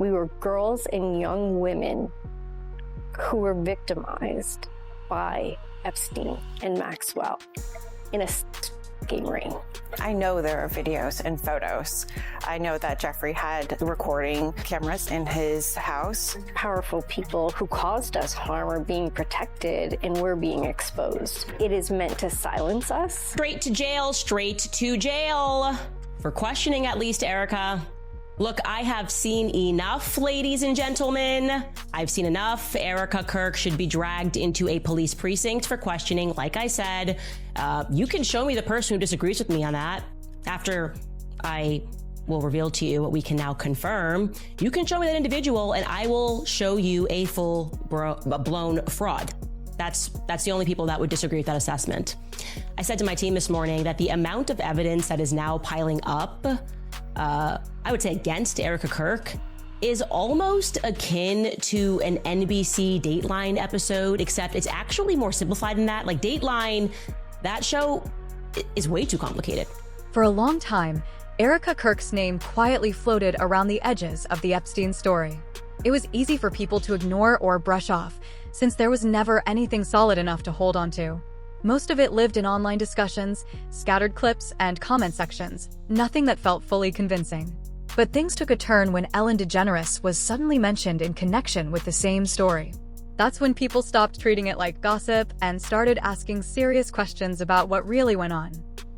We were girls and young women who were victimized by Epstein and Maxwell in a game ring. I know there are videos and photos. I know that Jeffrey had recording cameras in his house. Powerful people who caused us harm are being protected and we're being exposed. It is meant to silence us. Straight to jail for questioning at least Erika. Look, I have seen enough, ladies and gentlemen. I've seen enough. Erika Kirk should be dragged into a police precinct for questioning. Like I said, you can show me the person who disagrees with me on that. After I will reveal to you what we can now confirm, you can show me that individual and I will show you a blown fraud. That's the only people that would disagree with that assessment. I said to my team this morning that the amount of evidence that is now piling up, I would say against Erika Kirk, is almost akin to an NBC Dateline episode, except it's actually more simplified than that. Like Dateline, that show is way too complicated. For a long time, Erika Kirk's name quietly floated around the edges of the Epstein story. It was easy for people to ignore or brush off, since there was never anything solid enough to hold onto. Most of it lived in online discussions, scattered clips, and comment sections, nothing that felt fully convincing. But things took a turn when Ellen DeGeneres was suddenly mentioned in connection with the same story. That's when people stopped treating it like gossip and started asking serious questions about what really went on.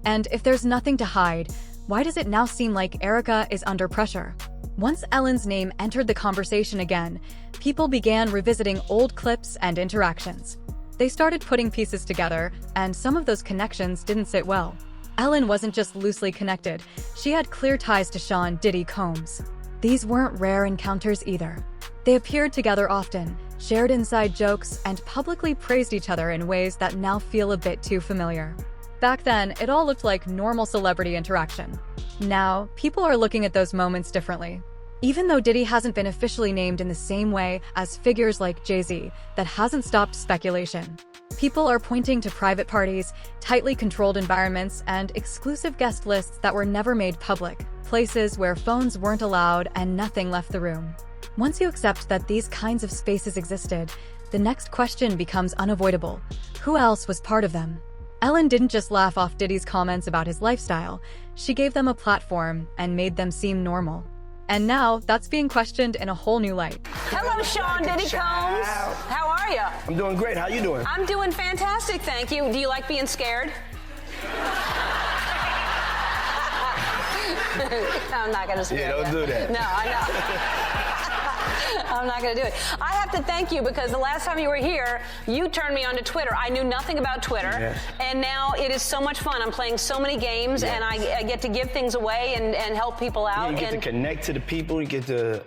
And if there's nothing to hide, why does it now seem like Erika is under pressure? Once Ellen's name entered the conversation again, people began revisiting old clips and interactions. They started putting pieces together, and some of those connections didn't sit well. Ellen wasn't just loosely connected, she had clear ties to Sean Diddy Combs. These weren't rare encounters either. They appeared together often, shared inside jokes, and publicly praised each other in ways that now feel a bit too familiar. Back then, it all looked like normal celebrity interaction. Now, people are looking at those moments differently. Even though Diddy hasn't been officially named in the same way as figures like Jay-Z, that hasn't stopped speculation. People are pointing to private parties, tightly controlled environments, and exclusive guest lists that were never made public, places where phones weren't allowed and nothing left the room. Once you accept that these kinds of spaces existed, the next question becomes unavoidable. Who else was part of them? Ellen didn't just laugh off Diddy's comments about his lifestyle, she gave them a platform and made them seem normal. And now, that's being questioned in a whole new light. Hello, Sean Diddy Combs. How are you? I'm doing great. How you doing? I'm doing fantastic, thank you. Do you like being scared? I'm not going to scare you. Yeah, don't do that. No, I know. I'm not going to do it. I have to thank you because the last time you were here, you turned me on to Twitter. I knew nothing about Twitter, and now it is so much fun. I'm playing so many games, and I get to give things away and help people out. You get to connect to the people. You get to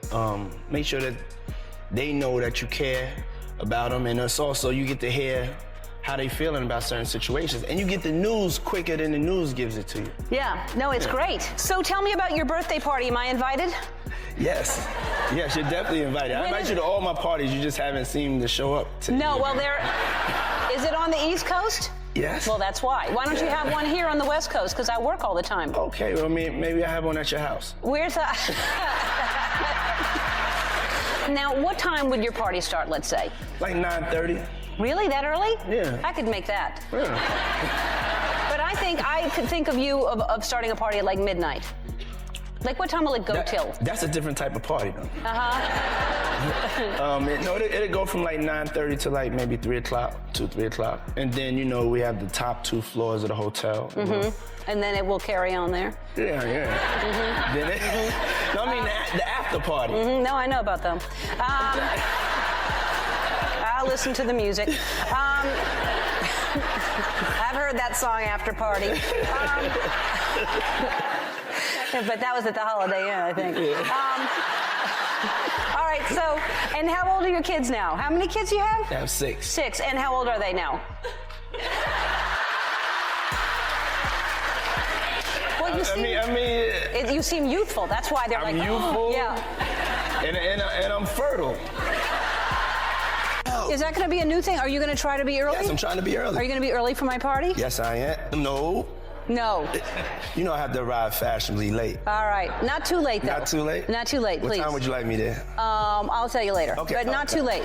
make sure that they know that you care about them, and it's also you get to hear how they feeling about certain situations, and you get the news quicker than the news gives it to you. Yeah, no, it's great. So tell me about your birthday party. Am I invited? Yes, you're definitely invited. I invite you to all my parties. You just haven't seemed to show up. No, well, is it on the East Coast? Yes. Well, that's why. Why don't you have one here on the West Coast? Because I work all the time. Okay, well, maybe I have one at your house. Where's that? Now, what time would your party start, let's say? Like 9:30. Really? That early? Yeah. I could make that. Yeah. But I could think of you of starting a party at like midnight. Like, what time will it go till? That's a different type of party, though. Uh-huh. It'll go from like 9:30 to like maybe 3 o'clock, 3 o'clock. And then, we have the top 2 floors of the hotel. Mm-hmm. And then it will carry on there? Yeah. Mm-hmm. Then no, I mean the after party. Mm-hmm. No, I know about them. I'll listen to the music. I've heard that song, After Party. But that was at the Holiday Inn, I think. All right, so, and how old are your kids now? How many kids do you have? I have 6. 6, and how old are they now? Well, you seem youthful. That's why they're I'm youthful. Yeah. And I'm fertile. Is that going to be a new thing? Are you going to try to be early? Yes, I'm trying to be early. Are you going to be early for my party? Yes, I am. No. No. You know I have to arrive fashionably late. All right. Not too late, though. Not too late? Not too late, please. What time would you like me there? I'll tell you later. Okay. But not too late.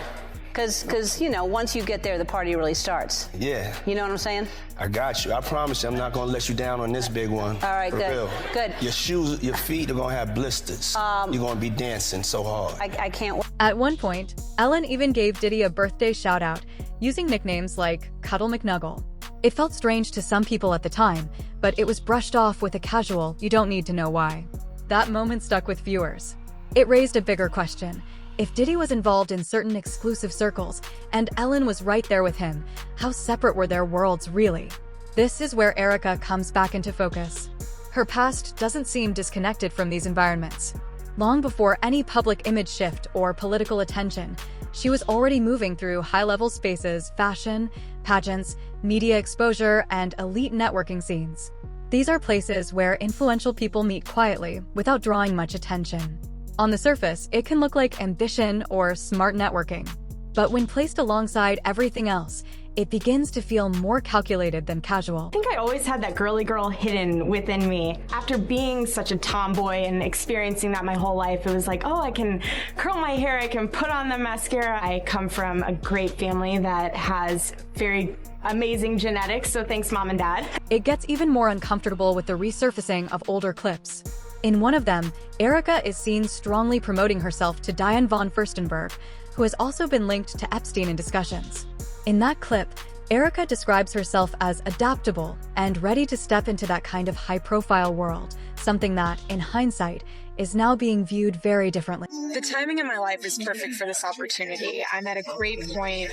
Because, you know, once you get there, the party really starts. Yeah. You know what I'm saying? I got you. I promise you I'm not going to let you down on this big one. All right, For good. real. Good. Your shoes, your feet are going to have blisters. You're going to be dancing so hard. I can't wait. At one point, Ellen even gave Diddy a birthday shout-out, using nicknames like Cuddle McNuggle. It felt strange to some people at the time, but it was brushed off with a casual, you don't need to know why. That moment stuck with viewers. It raised a bigger question. If Diddy was involved in certain exclusive circles, and Ellen was right there with him, how separate were their worlds really? This is where Erika comes back into focus. Her past doesn't seem disconnected from these environments. Long before any public image shift or political attention, she was already moving through high-level spaces, fashion, pageants, media exposure, and elite networking scenes. These are places where influential people meet quietly, without drawing much attention. On the surface, it can look like ambition or smart networking. But when placed alongside everything else, it begins to feel more calculated than casual. I think I always had that girly girl hidden within me. After being such a tomboy and experiencing that my whole life, it was like, oh, I can curl my hair, I can put on the mascara. I come from a great family that has very amazing genetics, so thanks, Mom and Dad. It gets even more uncomfortable with the resurfacing of older clips. In one of them, Erika is seen strongly promoting herself to Diane von Furstenberg, who has also been linked to Epstein in discussions. In that clip, Erika describes herself as adaptable and ready to step into that kind of high-profile world, something that, in hindsight, is now being viewed very differently. The timing in my life is perfect for this opportunity. I'm at a great point,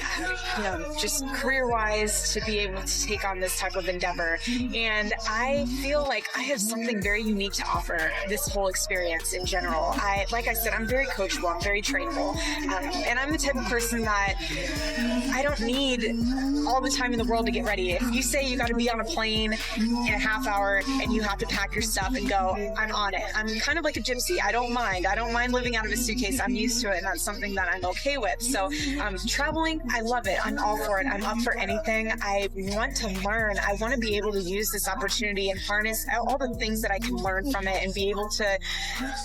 just career-wise, to be able to take on this type of endeavor. And I feel like I have something very unique to offer this whole experience in general. Like I said, I'm very coachable, I'm very trainable. And I'm the type of person that I don't need all the time in the world to get ready. If you say you got to be on a plane in a half hour and you have to pack your stuff and go, I'm on it. I'm kind of like a gypsy. I don't mind. I don't mind living out of a suitcase. I'm used to it, and that's something that I'm okay with. So traveling, I love it. I'm all for it. I'm up for anything. I want to learn. I want to be able to use this opportunity and harness all the things that I can learn from it and be able to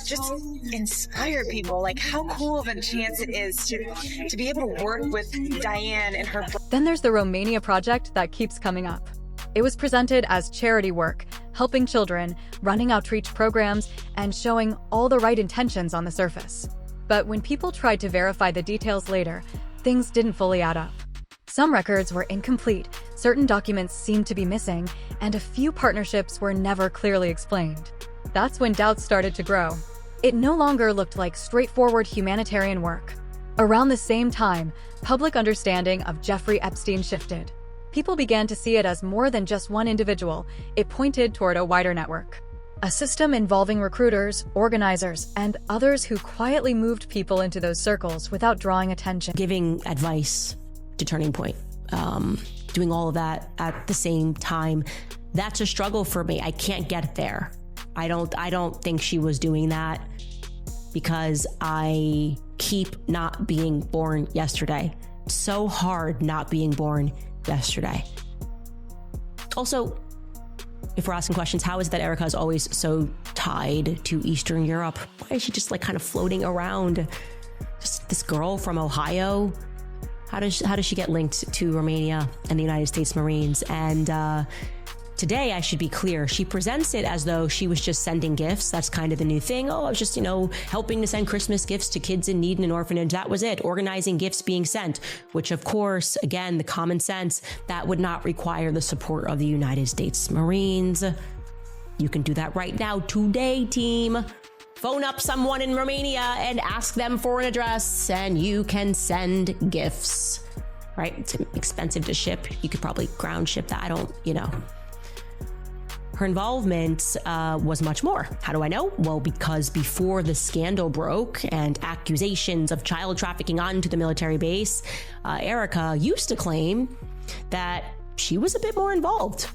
just inspire people. Like how cool of a chance it is to be able to work with Diane and her. Then there's the Romania project that keeps coming up. It was presented as charity work, helping children, running outreach programs, and showing all the right intentions on the surface. But when people tried to verify the details later, things didn't fully add up. Some records were incomplete, certain documents seemed to be missing, and a few partnerships were never clearly explained. That's when doubts started to grow. It no longer looked like straightforward humanitarian work. Around the same time, public understanding of Jeffrey Epstein shifted. People began to see it as more than just one individual. It pointed toward a wider network. A system involving recruiters, organizers, and others who quietly moved people into those circles without drawing attention. Giving advice to Turning Point, doing all of that at the same time. That's a struggle for me. I can't get there. I don't think she was doing that because I keep not being born yesterday. So hard not being born yesterday. Also, if we're asking questions, how is it that Erika is always so tied to Eastern Europe? Why is she just like kind of floating around? Just this girl from Ohio? How does she get linked to Romania and the United States Marines? And today, I should be clear, she presents it as though she was just sending gifts. That's kind of the new thing. Oh, I was just, helping to send Christmas gifts to kids in need in an orphanage. That was it. Organizing gifts being sent, which of course, again, the common sense, that would not require the support of the United States Marines. You can do that right now, today, team. Phone up someone in Romania and ask them for an address and you can send gifts, right? It's expensive to ship. You could probably ground ship that. Her involvement was much more. How do I know? Well, because before the scandal broke and accusations of child trafficking onto the military base, Erika used to claim that she was a bit more involved.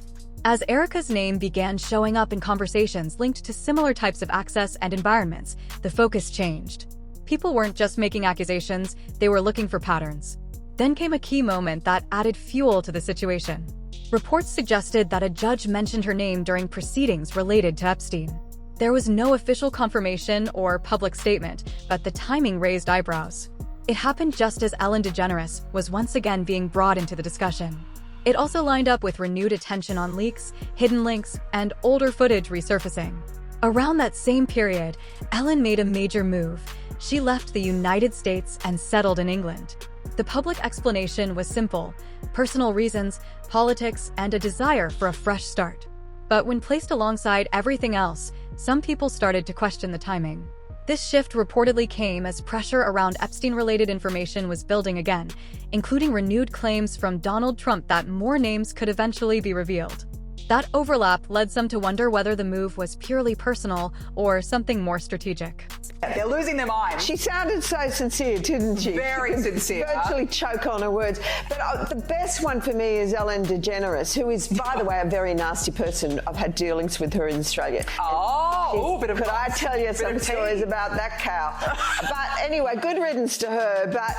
As Erika's name began showing up in conversations linked to similar types of access and environments, the focus changed. People weren't just making accusations, they were looking for patterns. Then came a key moment that added fuel to the situation. Reports suggested that a judge mentioned her name during proceedings related to Epstein. There was no official confirmation or public statement, but the timing raised eyebrows. It happened just as Ellen DeGeneres was once again being brought into the discussion. It also lined up with renewed attention on leaks, hidden links, and older footage resurfacing. Around that same period, Ellen made a major move. She left the United States and settled in England. The public explanation was simple: personal reasons, politics, and a desire for a fresh start. But when placed alongside everything else, some people started to question the timing. This shift reportedly came as pressure around Epstein-related information was building again, including renewed claims from Donald Trump that more names could eventually be revealed. That overlap led some to wonder whether the move was purely personal or something more strategic. They're losing their minds. She sounded so sincere, didn't she? Very sincere. Virtually choke on her words. But the best one for me is Ellen DeGeneres, who is, by the way, a very nasty person. I've had dealings with her in Australia. Could I tell you some stories about that cow? But anyway, good riddance to her. But,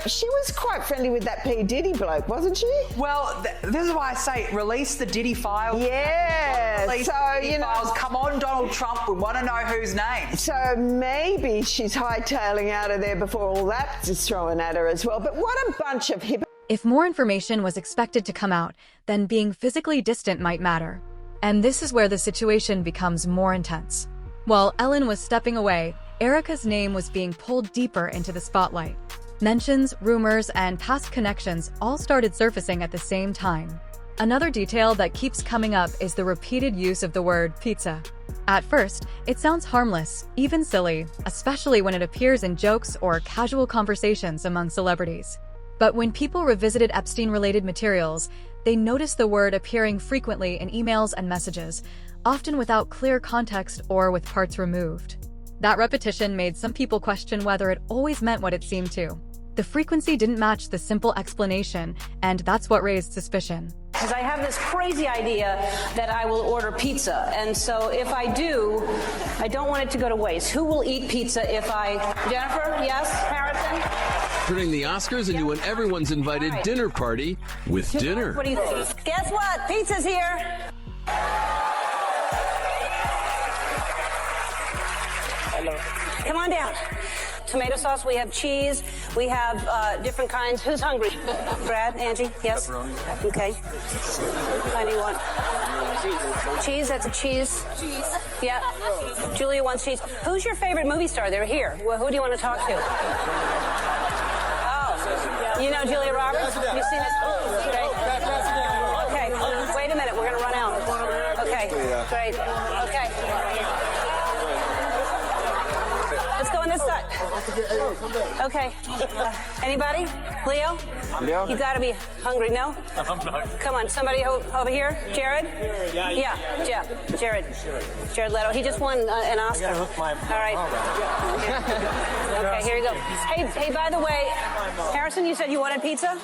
she was quite friendly with that P. Diddy bloke, wasn't she? Well, this is why I say release the Diddy files. Yeah. Release the Diddy files. Come on, Donald Trump. We want to know whose name. So maybe she's hightailing out of there before all that is thrown at her as well. But what a bunch of hypocrites. If more information was expected to come out, then being physically distant might matter. And this is where the situation becomes more intense. While Ellen was stepping away, Erika's name was being pulled deeper into the spotlight. Mentions, rumors, and past connections all started surfacing at the same time. Another detail that keeps coming up is the repeated use of the word pizza. At first, it sounds harmless, even silly, especially when it appears in jokes or casual conversations among celebrities. But when people revisited Epstein-related materials, they noticed the word appearing frequently in emails and messages, often without clear context or with parts removed. That repetition made some people question whether it always meant what it seemed to. The frequency didn't match the simple explanation, and that's what raised suspicion. Because I have this crazy idea that I will order pizza, and so if I do, I don't want it to go to waste. Who will eat pizza if I... Jennifer, yes? Harrison? Turning the Oscars into an everyone's invited dinner party with dinner. What do you think? Guess what? Pizza's here! Hello. Come on down. Tomato sauce, we have cheese, we have different kinds. Who's hungry? Brad, Angie, yes? Pepperoni. Okay. What do you want? Cheese, that's a cheese. Cheese. Yeah. Julia wants cheese. Who's your favorite movie star? They're here. Well, who do you want to talk to? Oh, you know Julia Roberts? You've seen this? Great. Okay, wait a minute, we're going to run out. Okay, great. Okay. Let's go on this side. Okay. Anybody? Leo? Leo? You gotta be hungry, no? Come on, somebody over here? Jared? Yeah, Jared. Jared Leto. He just won an Oscar. All right. Okay, here you go. Hey, by the way, Harrison, you said you wanted pizza?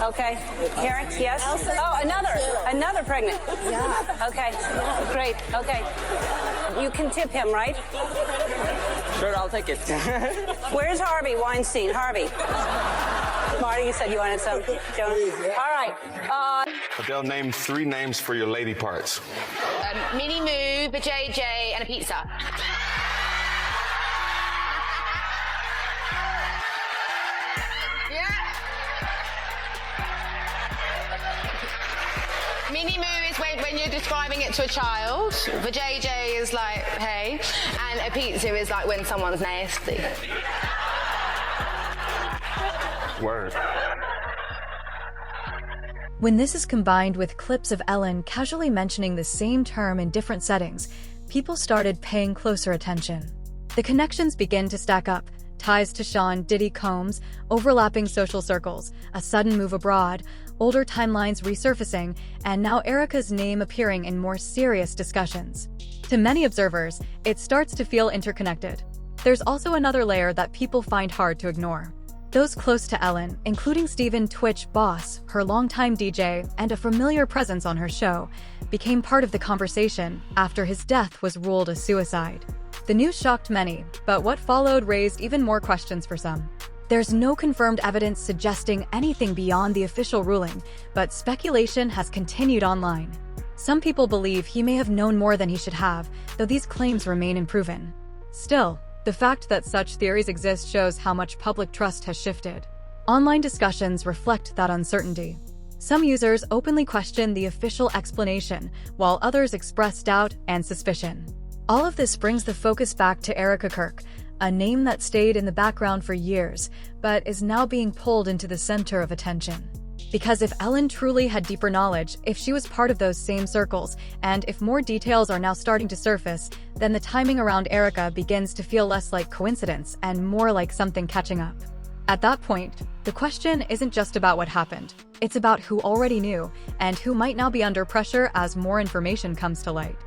Okay. Harris, yes? Oh, another pregnant. Yeah. Okay, great. Okay. You can tip him, right? Sure, I'll take it. Where's Harvey Weinstein? Harvey. Marty, you said you wanted some. Jonas? All right. Adele, name 3 names for your lady parts. Mini Moo, a JJ, and a pizza. Mini Moo is when you're describing it to a child. The JJ is like, hey. And a pizza is like when someone's nasty. Word. When this is combined with clips of Ellen casually mentioning the same term in different settings, people started paying closer attention. The connections begin to stack up. Ties to Sean Diddy Combs, overlapping social circles, a sudden move abroad, older timelines resurfacing, and now Erika's name appearing in more serious discussions. To many observers, it starts to feel interconnected. There's also another layer that people find hard to ignore. Those close to Ellen, including Steven Twitch Boss, her longtime DJ, and a familiar presence on her show, became part of the conversation after his death was ruled a suicide. The news shocked many, but what followed raised even more questions for some. There's no confirmed evidence suggesting anything beyond the official ruling, but speculation has continued online. Some people believe he may have known more than he should have, though these claims remain unproven. Still, the fact that such theories exist shows how much public trust has shifted. Online discussions reflect that uncertainty. Some users openly question the official explanation, while others express doubt and suspicion. All of this brings the focus back to Erika Kirk, a name that stayed in the background for years, but is now being pulled into the center of attention. Because if Ellen truly had deeper knowledge, if she was part of those same circles, and if more details are now starting to surface, then the timing around Erika begins to feel less like coincidence and more like something catching up. At that point, the question isn't just about what happened. It's about who already knew and who might now be under pressure as more information comes to light.